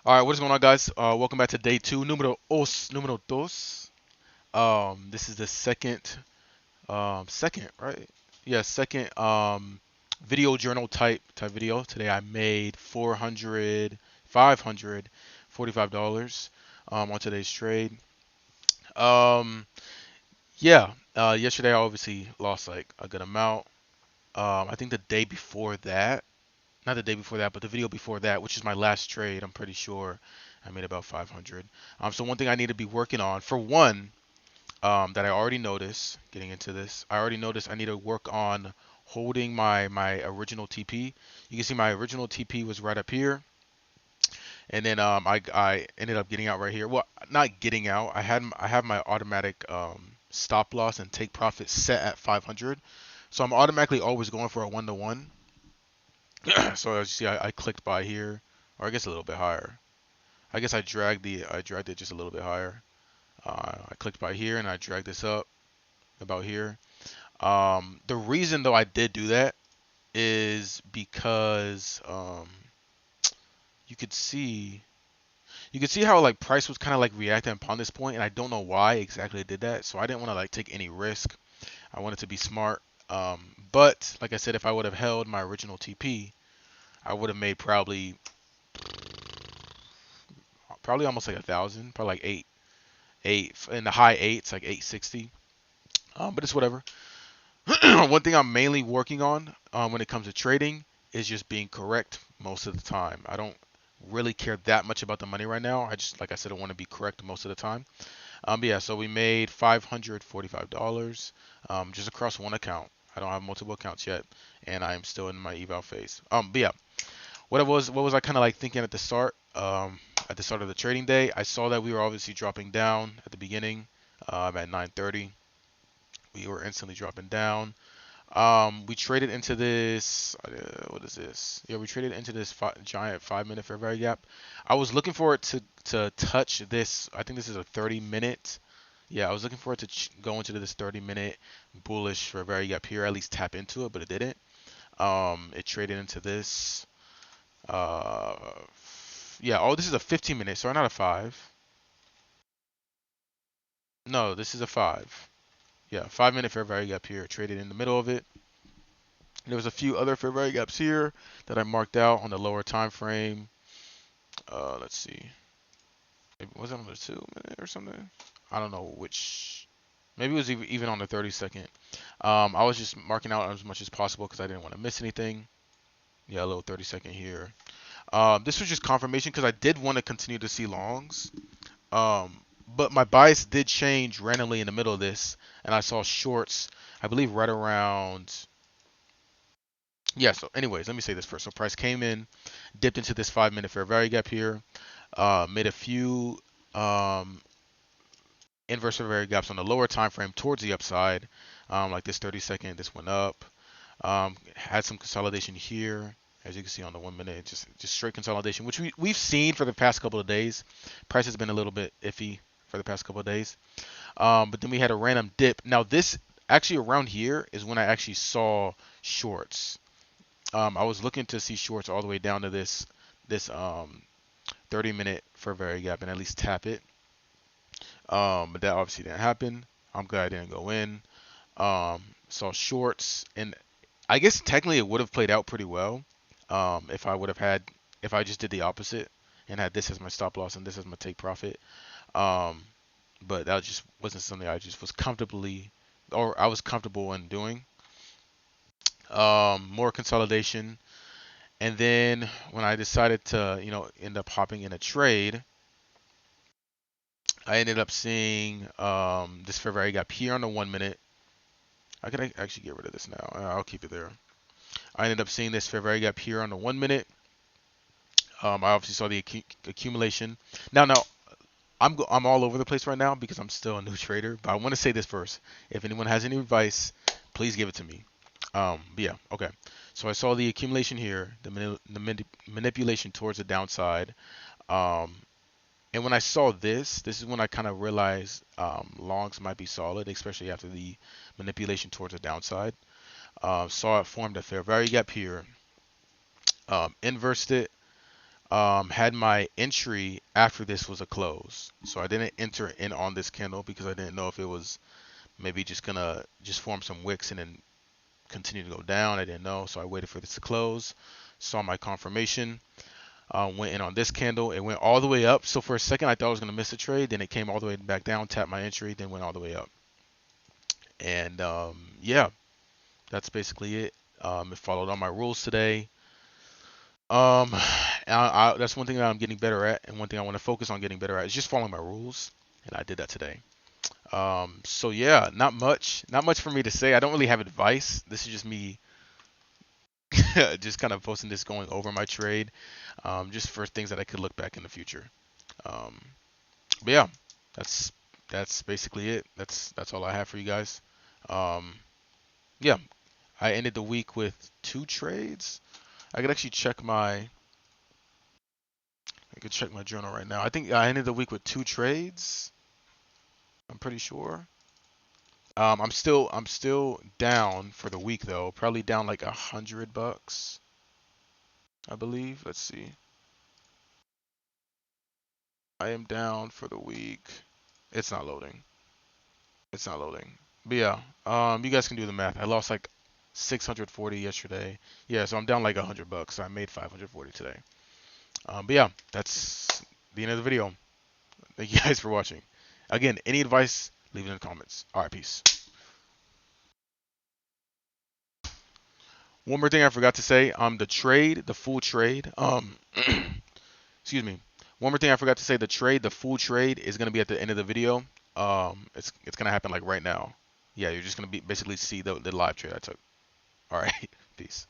All right, what is going on, guys? Welcome back to day two, numero dos. This is the second, right? Yeah, second video journal type video. Today I made 545 dollars on today's trade. Um, yeah, yesterday I obviously lost like a good amount. I think the day before that, not the day before that, but the video before that, which is my last trade, I'm pretty sure I made about 500. So one thing I need to be working on, for one, that I already noticed, getting into this, I already noticed I need to work on holding my original TP. You can see my original TP was right up here, and then I ended up getting out right here. Well, not getting out. I have my automatic stop loss and take profit set at 500, so I'm automatically always going for a one to one. So as you see, I clicked by here, or I guess a little bit higher. I guess I dragged it just a little bit higher. I clicked by here and I dragged this up about here. The reason though I did do that is because you could see you could see how like price was kind of like reacting upon this point, and I don't know why exactly it did that. So I didn't want to like take any risk. I wanted to be smart. But like I said, if I would have held my original TP, I would have made probably almost like 1,000, probably like eight in the high eights, like 860. But it's whatever. One thing I'm mainly working on when it comes to trading is just being correct most of the time. I don't really care that much about the money right now. I just, like I said, I want to be correct most of the time. But yeah, so we made $545 just across one account. I don't have multiple accounts yet, and I'm still in my eval phase. But yeah, what was I kind of like thinking at the start of the trading day? I saw that we were obviously dropping down at the beginning at 9:30. We were instantly dropping down. We traded into this. What is this? Yeah, we traded into this giant 5 minute fair value gap. I was looking for it to touch this. I think this is a 30 minute. Yeah, I was looking for it to go into this 30 minute bullish fair value gap here, at least tap into it, but it didn't. It traded into this. Uh, yeah. Oh, this is a 15 minute. Sorry, not a five. No, this is a five. Yeah, 5 minute fair value gap here. Traded in the middle of it. There was a few other fair value gaps here that I marked out on the lower time frame. Let's see. Maybe was it on the 2 minute or something? I don't know which. Maybe it was even on the 30 second. I was just marking out as much as possible because I didn't want to miss anything. Yeah, a little 30 second here. This was just confirmation because I did want to continue to see longs. Um, but my bias did change randomly in the middle of this, and I saw shorts. I believe right around. Yeah. So, anyways, let me say this first. So, price came in, dipped into this 5 minute fair value gap here, made a few um, inverse fair value gaps on the lower time frame towards the upside, like this 30 second. This went up. Had some consolidation here, as you can see on the 1 minute, just straight consolidation, which we've seen for the past couple of days. Price has been a little bit iffy for the past couple of days. But then we had a random dip. Now this actually around here is when I actually saw shorts. I was looking to see shorts all the way down to this 30 minute fair value gap and at least tap it. But that obviously didn't happen. I'm glad I didn't go in. Saw shorts, and I guess technically it would have played out pretty well if I would have had if I just did the opposite and had this as my stop loss and this as my take profit. Um, but that just wasn't something I just was I was comfortable in doing. More consolidation, and then when I decided to, end up hopping in a trade, I ended up seeing this fair value gap here on the 1 minute. I could actually get rid of this now. I'll keep it there. I ended up seeing this fair value gap here on the 1 minute. I obviously saw the accumulation. Now, I'm all over the place right now because I'm still a new trader. But I want to say this first. If anyone has any advice, please give it to me. But yeah, okay. So I saw the accumulation here, the manipulation towards the downside. Um, and when I saw this is when I kind of realized longs might be solid, especially after the manipulation towards the downside. Saw it formed a fair value gap here, inversed it, had my entry after this was a close. So I didn't enter in on this candle because I didn't know if it was maybe just gonna just form some wicks and then continue to go down. I didn't know, so I waited for this to close. Saw my confirmation. Went in on this candle. It went all the way up. So for a second, I thought I was gonna miss a trade. Then it came all the way back down, tapped my entry, then went all the way up. And yeah, that's basically it. It followed all my rules today. Um, that's one thing that I'm getting better at, and one thing I want to focus on getting better at is just following my rules, and I did that today. So yeah, not much for me to say. I don't really have advice. This is just me, just kind of posting this, going over my trade, just for things that I could look back in the future. Um, but yeah, that's that's basically it. That's all I have for you guys. Um, yeah, I ended the week with 2 trades. I could actually check my I could check my journal right now. I think I ended the week with 2 trades. I'm pretty sure. I'm still down for the week though. Probably down like $100, I believe. Let's see. I am down for the week. It's not loading. It's not loading. But yeah, you guys can do the math. I lost like 640 yesterday. Yeah, so I'm down like $100. So I made 540 today. But yeah, that's the end of the video. Thank you guys for watching. Again, any advice, leave it in the comments. All right, peace. One more thing I forgot to say. The full trade. Excuse me. One more thing I forgot to say. The full trade is gonna be at the end of the video. It's gonna happen like right now. Yeah, you're just gonna be basically see the live trade I took. All right, peace.